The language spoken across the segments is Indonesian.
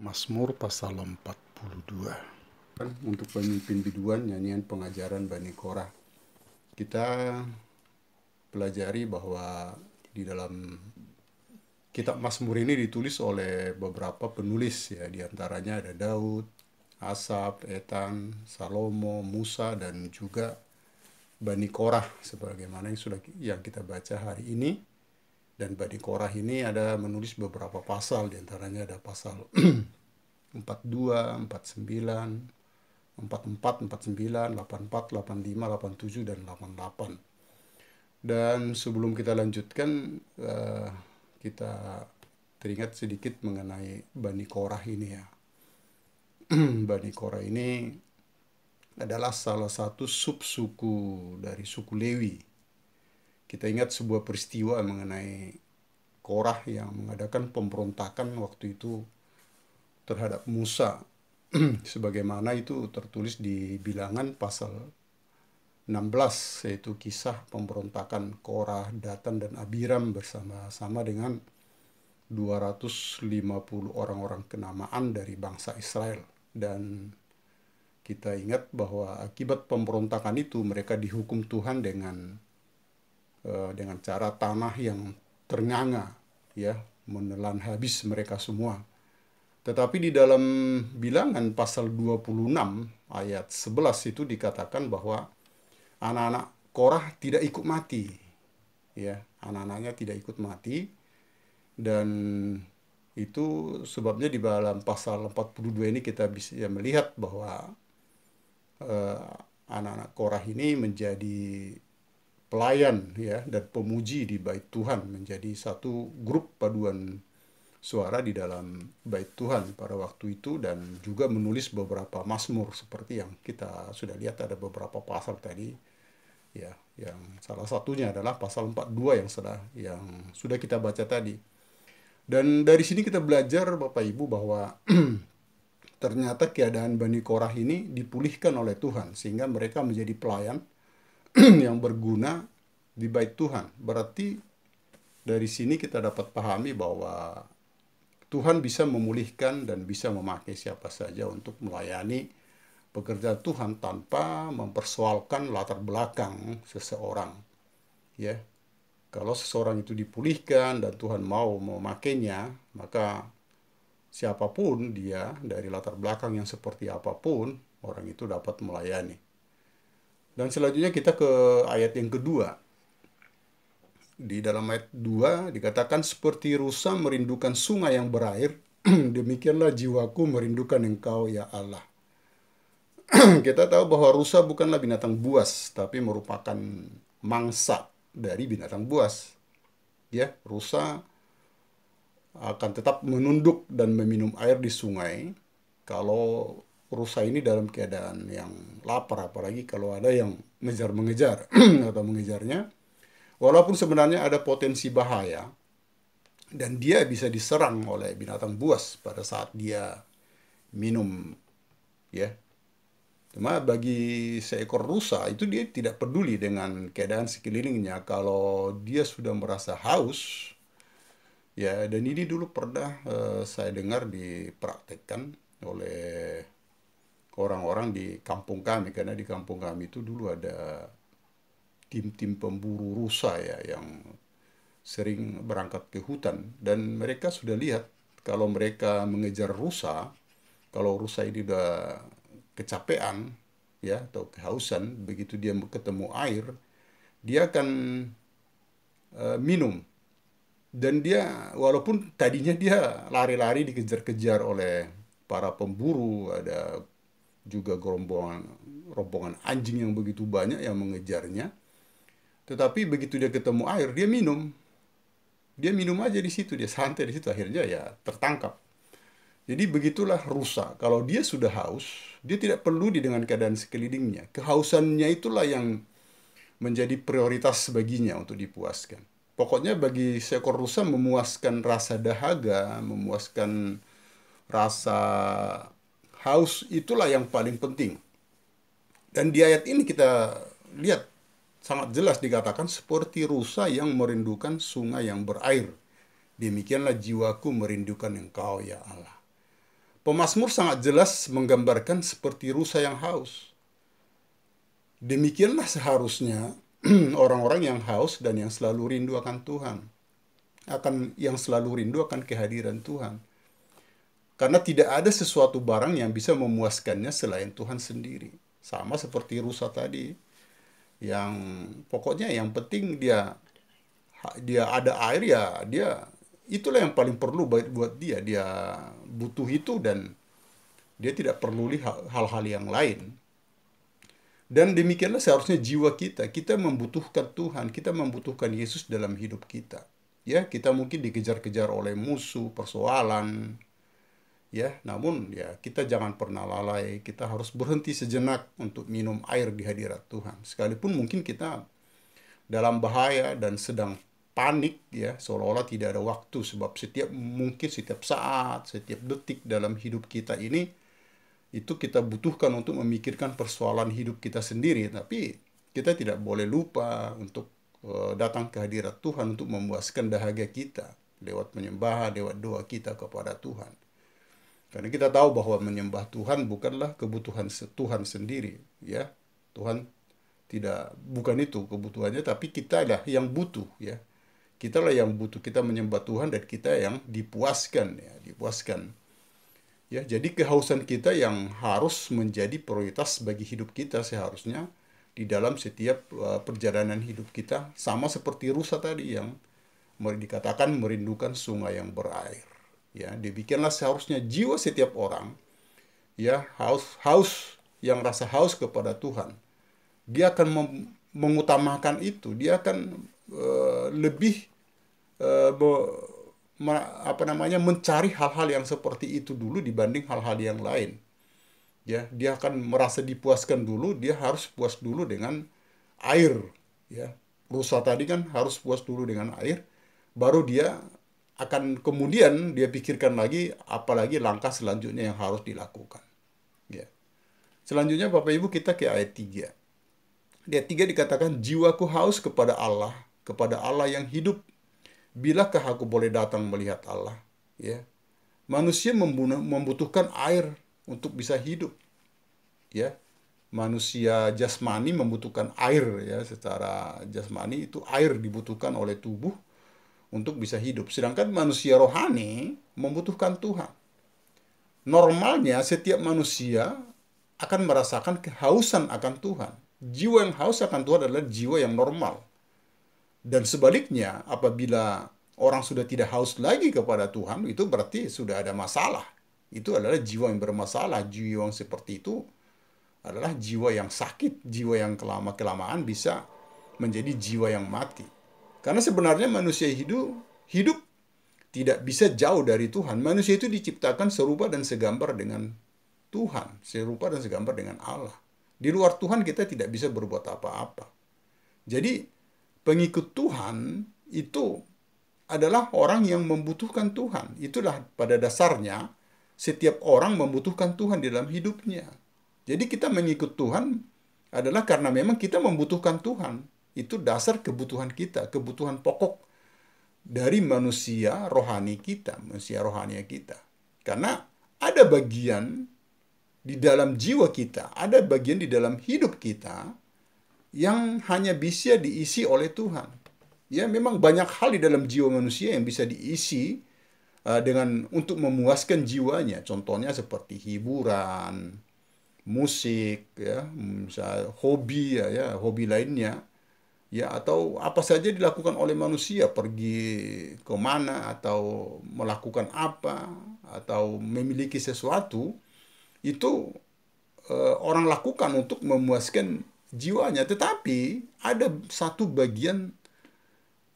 Mazmur pasal 42. Untuk pemimpin biduan, nyanyian pengajaran Bani Korah. Kita pelajari bahwa di dalam kitab Mazmur ini ditulis oleh beberapa penulis, ya, diantaranya ada Daud, Asaf, Etan, Salomo, Musa, dan juga Bani Korah sebagaimana yang kita baca hari ini. Dan Bani Korah ini ada menulis beberapa pasal, diantaranya ada pasal 42, 49, 44, 49, 84, 85, 87, dan 88. Dan sebelum kita lanjutkan, kita teringat sedikit mengenai Bani Korah ini, ya. Bani Korah ini adalah salah satu subsuku dari suku Lewi. Kita ingat sebuah peristiwa mengenai Korah yang mengadakan pemberontakan waktu itu terhadap Musa. Sebagaimana itu tertulis di Bilangan pasal 16, yaitu kisah pemberontakan Korah, Datan, dan Abiram bersama-sama dengan 250 orang-orang kenamaan dari bangsa Israel. Dan kita ingat bahwa akibat pemberontakan itu mereka dihukum Tuhan dengan cara tanah yang ternganga, ya, menelan habis mereka semua. Tetapi di dalam Bilangan pasal 26 ayat 11 itu dikatakan bahwa anak-anak Korah tidak ikut mati, ya, anak-anaknya tidak ikut mati. Dan itu sebabnya di dalam pasal 42 ini kita bisa melihat bahwa anak-anak Korah ini menjadi pelayan, ya, dan pemuji di bait Tuhan, menjadi satu grup paduan suara di dalam bait Tuhan pada waktu itu, dan juga menulis beberapa mazmur seperti yang kita sudah lihat ada beberapa pasal tadi, ya, yang salah satunya adalah pasal 42 yang sudah kita baca tadi. Dan dari sini kita belajar, Bapak Ibu, bahwa ternyata keadaan Bani Korah ini dipulihkan oleh Tuhan sehingga mereka menjadi pelayan yang berguna di bait Tuhan. Berarti dari sini kita dapat pahami bahwa Tuhan bisa memulihkan dan bisa memakai siapa saja untuk melayani pekerjaan Tuhan tanpa mempersoalkan latar belakang seseorang, ya. Kalau seseorang itu dipulihkan dan Tuhan mau memakainya, maka siapapun dia, dari latar belakang yang seperti apapun, orang itu dapat melayani. Dan selanjutnya kita ke ayat yang kedua. Di dalam ayat 2 dikatakan, seperti rusa merindukan sungai yang berair, demikianlah jiwaku merindukan Engkau, ya Allah. Kita tahu bahwa rusa bukanlah binatang buas, tapi merupakan mangsa dari binatang buas. Ya, rusa akan tetap menunduk dan meminum air di sungai kalau rusa ini dalam keadaan yang lapar, apalagi kalau ada yang mengejar atau mengejarnya. Walaupun sebenarnya ada potensi bahaya dan dia bisa diserang oleh binatang buas pada saat dia minum, ya. Cuma bagi seekor rusa itu dia tidak peduli dengan keadaan sekelilingnya. Kalau dia sudah merasa haus, ya, dan ini dulu pernah saya dengar dipraktekkan oleh orang-orang di kampung kami, karena di kampung kami itu dulu ada tim-tim pemburu rusa, ya, yang sering berangkat ke hutan, dan mereka sudah lihat kalau mereka mengejar rusa, kalau rusa ini udah kecapean, ya, atau kehausan, begitu dia ketemu air, dia akan minum. Dan dia, walaupun tadinya dia lari-lari dikejar-kejar oleh para pemburu, ada juga rombongan anjing yang begitu banyak yang mengejarnya, tetapi begitu dia ketemu air, dia minum. Dia minum aja di situ, dia santai di situ, akhirnya ya tertangkap. Jadi begitulah rusa. Kalau dia sudah haus, dia tidak peduli dengan keadaan sekelilingnya. Kehausannya itulah yang menjadi prioritas baginya untuk dipuaskan. Pokoknya bagi seekor rusa, memuaskan rasa dahaga, memuaskan rasa haus, itulah yang paling penting. Dan di ayat ini kita lihat sangat jelas dikatakan, seperti rusa yang merindukan sungai yang berair, demikianlah jiwaku merindukan Engkau, ya Allah. Pemazmur sangat jelas menggambarkan seperti rusa yang haus. Demikianlah seharusnya orang-orang yang haus dan yang selalu rindu akan Tuhan, yang selalu rindu akan kehadiran Tuhan. Karena tidak ada sesuatu barang yang bisa memuaskannya selain Tuhan sendiri. Sama seperti rusa tadi, yang pokoknya yang penting dia dia ada air, ya dia itulah yang paling perlu buat dia. Dia butuh itu dan dia tidak perlu hal-hal yang lain. Dan demikianlah seharusnya jiwa kita. Kita membutuhkan Tuhan, kita membutuhkan Yesus dalam hidup kita. Ya, kita mungkin dikejar-kejar oleh musuh, persoalan, ya, namun ya kita jangan pernah lalai. Kita harus berhenti sejenak untuk minum air di hadirat Tuhan. Sekalipun mungkin kita dalam bahaya dan sedang panik, ya, seolah-olah tidak ada waktu, sebab mungkin setiap saat, setiap detik dalam hidup kita ini itu kita butuhkan untuk memikirkan persoalan hidup kita sendiri. Tapi kita tidak boleh lupa untuk datang ke hadirat Tuhan untuk memuaskan dahaga kita lewat menyembah, lewat doa kita kepada Tuhan. Karena kita tahu bahwa menyembah Tuhan bukanlah kebutuhan Tuhan sendiri, ya. Tuhan bukan itu kebutuhannya, tapi kita lah yang butuh, ya. Kita lah yang butuh, kita menyembah Tuhan dan kita yang dipuaskan, ya, dipuaskan. Ya, jadi kehausan kita yang harus menjadi prioritas bagi hidup kita seharusnya di dalam setiap perjalanan hidup kita, sama seperti rusa tadi yang dikatakan merindukan sungai yang berair. Ya, demikianlah seharusnya jiwa setiap orang, ya, haus yang rasa haus kepada Tuhan. Dia akan mengutamakan itu, dia akan lebih mencari hal-hal yang seperti itu dulu dibanding hal-hal yang lain. Ya, dia akan merasa dipuaskan dulu, dia harus puas dulu dengan air, ya. Rusa tadi kan harus puas dulu dengan air, baru dia akan kemudian dia pikirkan lagi apalagi langkah selanjutnya yang harus dilakukan. Ya. Selanjutnya Bapak Ibu kita ke ayat 3. Di ayat 3 dikatakan, jiwaku haus kepada Allah yang hidup. Bilakah aku boleh datang melihat Allah? Ya. Manusia membutuhkan air untuk bisa hidup. Ya. Manusia jasmani membutuhkan air, ya, secara jasmani itu air dibutuhkan oleh tubuh untuk bisa hidup. Sedangkan manusia rohani membutuhkan Tuhan. Normalnya setiap manusia akan merasakan kehausan akan Tuhan. Jiwa yang haus akan Tuhan adalah jiwa yang normal. Dan sebaliknya, apabila orang sudah tidak haus lagi kepada Tuhan, itu berarti sudah ada masalah. Itu adalah jiwa yang bermasalah. Jiwa yang seperti itu adalah jiwa yang sakit, jiwa yang kelamaan bisa menjadi jiwa yang mati. Karena sebenarnya manusia hidup tidak bisa jauh dari Tuhan. Manusia itu diciptakan serupa dan segambar dengan Tuhan, serupa dan segambar dengan Allah. Di luar Tuhan kita tidak bisa berbuat apa-apa. Jadi pengikut Tuhan itu adalah orang yang membutuhkan Tuhan. Itulah pada dasarnya setiap orang membutuhkan Tuhan di dalam hidupnya. Jadi kita mengikut Tuhan adalah karena memang kita membutuhkan Tuhan. Itu dasar kebutuhan kita, kebutuhan pokok dari manusia rohani kita, manusia rohani kita. Karena ada bagian di dalam jiwa kita, ada bagian di dalam hidup kita yang hanya bisa diisi oleh Tuhan. Ya, memang banyak hal di dalam jiwa manusia yang bisa diisi untuk memuaskan jiwanya. Contohnya seperti hiburan, musik, ya, misalnya hobi, ya, hobi lainnya. Ya, atau apa saja dilakukan oleh manusia, pergi kemana atau melakukan apa atau memiliki sesuatu, itu orang lakukan untuk memuaskan jiwanya. Tetapi ada satu bagian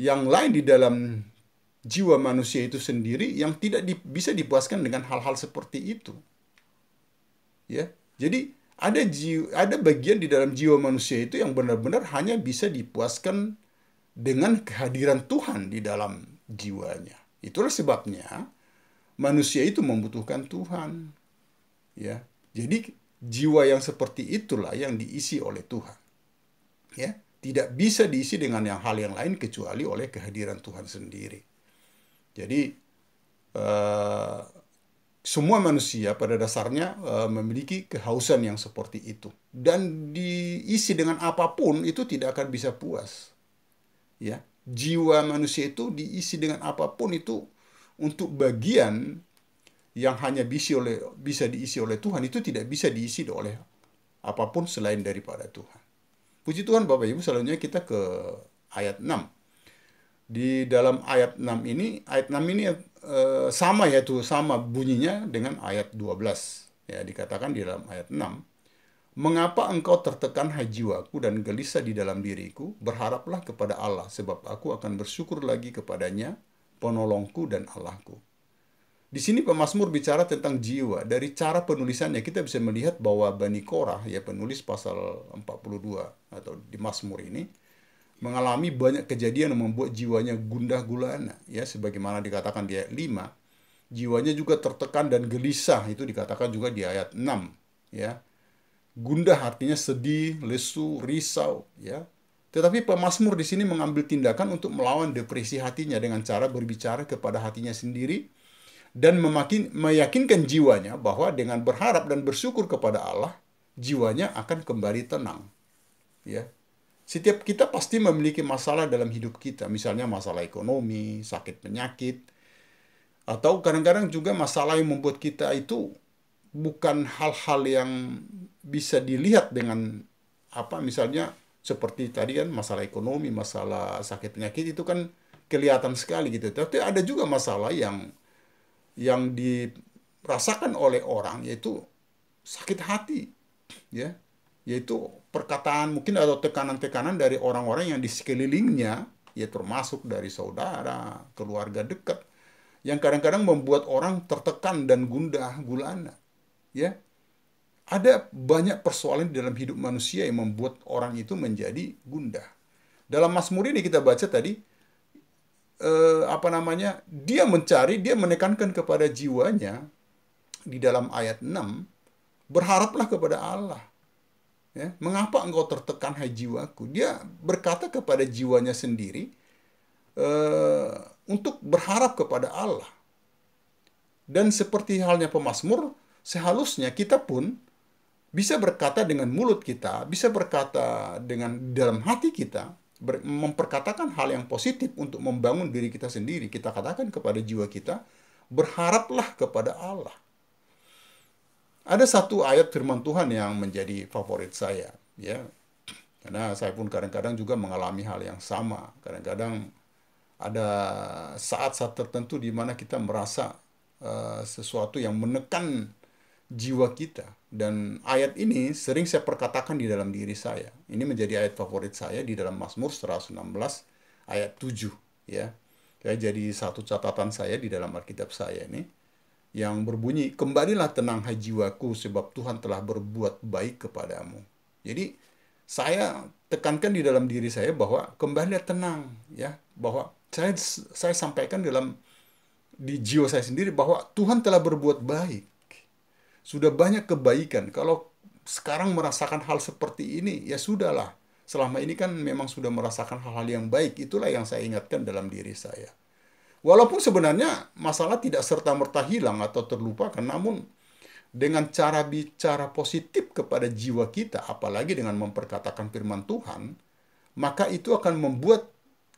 yang lain di dalam jiwa manusia itu sendiri yang tidak bisa dipuaskan dengan hal-hal seperti itu. Ya, jadi ada bagian di dalam jiwa manusia itu yang benar-benar hanya bisa dipuaskan dengan kehadiran Tuhan di dalam jiwanya. Itulah sebabnya manusia itu membutuhkan Tuhan. Ya, jadi jiwa yang seperti itulah yang diisi oleh Tuhan. Ya, tidak bisa diisi dengan hal yang lain kecuali oleh kehadiran Tuhan sendiri. Jadi semua manusia pada dasarnya memiliki kehausan yang seperti itu. Dan diisi dengan apapun itu tidak akan bisa puas. Ya, jiwa manusia itu diisi dengan apapun itu untuk bagian yang hanya bisa diisi oleh Tuhan itu tidak bisa diisi oleh apapun selain daripada Tuhan. Puji Tuhan Bapak Ibu, selanjutnya kita ke ayat 6. Di dalam ayat 6 ini sama, yaitu sama bunyinya dengan ayat 12. Ya, dikatakan di dalam ayat 6, "Mengapa engkau tertekan, hai jiwaku, dan gelisah di dalam diriku? Berharaplah kepada Allah, sebab aku akan bersyukur lagi kepadanya, penolongku dan Allahku." Di sini pemazmur bicara tentang jiwa. Dari cara penulisannya kita bisa melihat bahwa Bani Korah, ya penulis pasal 42 atau di Mazmur ini, mengalami banyak kejadian yang membuat jiwanya gundah gulana, ya sebagaimana dikatakan di ayat 5. Jiwanya juga tertekan dan gelisah, itu dikatakan juga di ayat 6, ya. Gundah artinya sedih, lesu, risau, ya. Tetapi pemazmur di sini mengambil tindakan untuk melawan depresi hatinya dengan cara berbicara kepada hatinya sendiri dan meyakinkan jiwanya bahwa dengan berharap dan bersyukur kepada Allah, jiwanya akan kembali tenang, ya. Setiap kita pasti memiliki masalah dalam hidup kita, misalnya masalah ekonomi, sakit penyakit, atau kadang-kadang juga masalah yang membuat kita itu bukan hal-hal yang bisa dilihat dengan misalnya seperti tadi kan masalah ekonomi, masalah sakit penyakit itu kan kelihatan sekali gitu. Tapi ada juga masalah yang dirasakan oleh orang, yaitu sakit hati, ya, yaitu perkataan mungkin atau tekanan-tekanan dari orang-orang yang di sekelilingnya, ya termasuk dari saudara, keluarga dekat, yang kadang-kadang membuat orang tertekan dan gundah gulana, ya. Ada banyak persoalan di dalam hidup manusia yang membuat orang itu menjadi gundah. Dalam Mazmur ini kita baca tadi, dia menekankan kepada jiwanya di dalam ayat 6, berharaplah kepada Allah. Ya, "Mengapa engkau tertekan, hai jiwaku?" Dia berkata kepada jiwanya sendiri untuk berharap kepada Allah. Dan seperti halnya pemazmur, seharusnya kita pun bisa berkata dengan mulut kita, bisa berkata dengan dalam hati kita, memperkatakan hal yang positif untuk membangun diri kita sendiri. Kita katakan kepada jiwa kita, berharaplah kepada Allah. Ada satu ayat firman Tuhan yang menjadi favorit saya, ya. Karena saya pun kadang-kadang juga mengalami hal yang sama. Kadang-kadang ada saat-saat tertentu di mana kita merasa sesuatu yang menekan jiwa kita. Dan ayat ini sering saya perkatakan di dalam diri saya. Ini menjadi ayat favorit saya di dalam Mazmur 116 ayat 7, ya. Jadi satu catatan saya di dalam Alkitab saya ini yang berbunyi, "Kembalilah tenang, hai jiwaku, sebab Tuhan telah berbuat baik kepadamu." Jadi saya tekankan di dalam diri saya bahwa kembalilah tenang, ya, bahwa saya sampaikan di jiwa saya sendiri bahwa Tuhan telah berbuat baik. Sudah banyak kebaikan. Kalau sekarang merasakan hal seperti ini, ya sudahlah. Selama ini kan memang sudah merasakan hal-hal yang baik. Itulah yang saya ingatkan dalam diri saya. Walaupun sebenarnya masalah tidak serta-merta hilang atau terlupakan, namun dengan cara bicara positif kepada jiwa kita, apalagi dengan memperkatakan firman Tuhan, maka itu akan membuat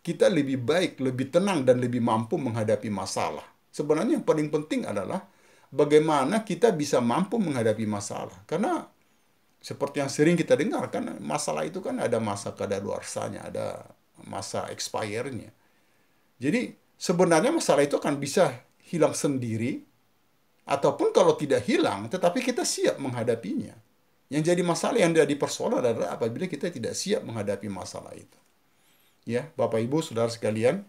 kita lebih baik, lebih tenang, dan lebih mampu menghadapi masalah. Sebenarnya yang paling penting adalah bagaimana kita bisa mampu menghadapi masalah. Karena seperti yang sering kita dengar, kan masalah itu kan ada masa kadaluarsanya, ada masa expire-nya. Jadi sebenarnya masalah itu akan bisa hilang sendiri, ataupun kalau tidak hilang, tetapi kita siap menghadapinya. Yang jadi masalah, yang jadi persoalan adalah apabila kita tidak siap menghadapi masalah itu. Ya, Bapak Ibu, Saudara sekalian,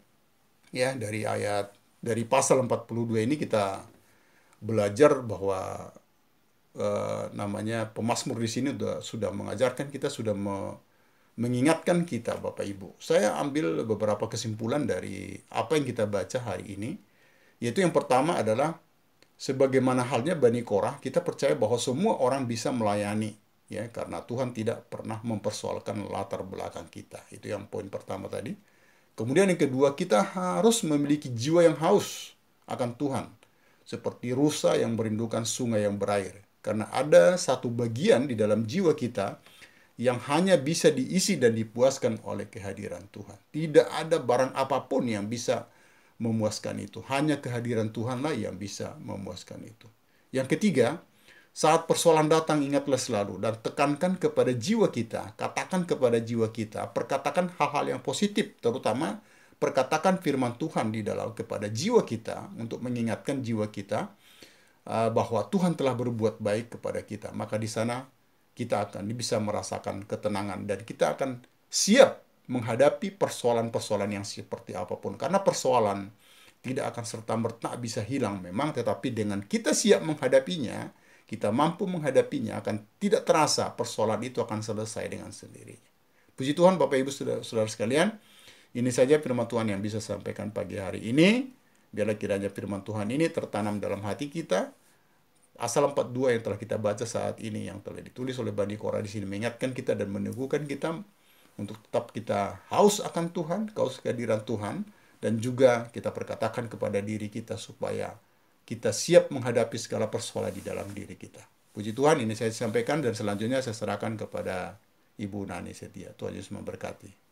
ya dari pasal 42 ini kita belajar bahwa pemazmur di sini sudah mengajarkan kita, sudah mengingatkan kita, Bapak Ibu. Saya ambil beberapa kesimpulan dari apa yang kita baca hari ini, yaitu yang pertama adalah sebagaimana halnya Bani Korah, kita percaya bahwa semua orang bisa melayani, ya, karena Tuhan tidak pernah mempersoalkan latar belakang kita. Itu yang poin pertama tadi. Kemudian yang kedua, kita harus memiliki jiwa yang haus akan Tuhan. seperti rusa yang merindukan sungai yang berair. Karena ada satu bagian di dalam jiwa kita yang hanya bisa diisi dan dipuaskan oleh kehadiran Tuhan. Tidak ada barang apapun yang bisa memuaskan itu. Hanya kehadiran Tuhanlah yang bisa memuaskan itu. Yang ketiga, saat persoalan datang, ingatlah selalu dan tekankan kepada jiwa kita, katakan kepada jiwa kita, perkatakan hal-hal yang positif, terutama perkatakan firman Tuhan di dalam kepada jiwa kita untuk mengingatkan jiwa kita bahwa Tuhan telah berbuat baik kepada kita. Maka di sana kita akan bisa merasakan ketenangan dan kita akan siap menghadapi persoalan-persoalan yang seperti apapun. Karena persoalan tidak akan serta-merta bisa hilang memang, tetapi dengan kita siap menghadapinya, kita mampu menghadapinya, akan tidak terasa persoalan itu akan selesai dengan sendirinya. Puji Tuhan Bapak Ibu Saudara sekalian, ini saja firman Tuhan yang bisa saya sampaikan pagi hari ini. Biarlah kiranya firman Tuhan ini tertanam dalam hati kita. Asal 42 yang telah kita baca saat ini, yang telah ditulis oleh Bani Korah di sini, mengingatkan kita dan meneguhkan kita untuk tetap kita haus akan Tuhan, haus kehadiran Tuhan, dan juga kita perkatakan kepada diri kita supaya kita siap menghadapi segala persoalan di dalam diri kita. Puji Tuhan, ini saya sampaikan dan selanjutnya saya serahkan kepada Ibu Nani Setia. Tuhan Yesus memberkati.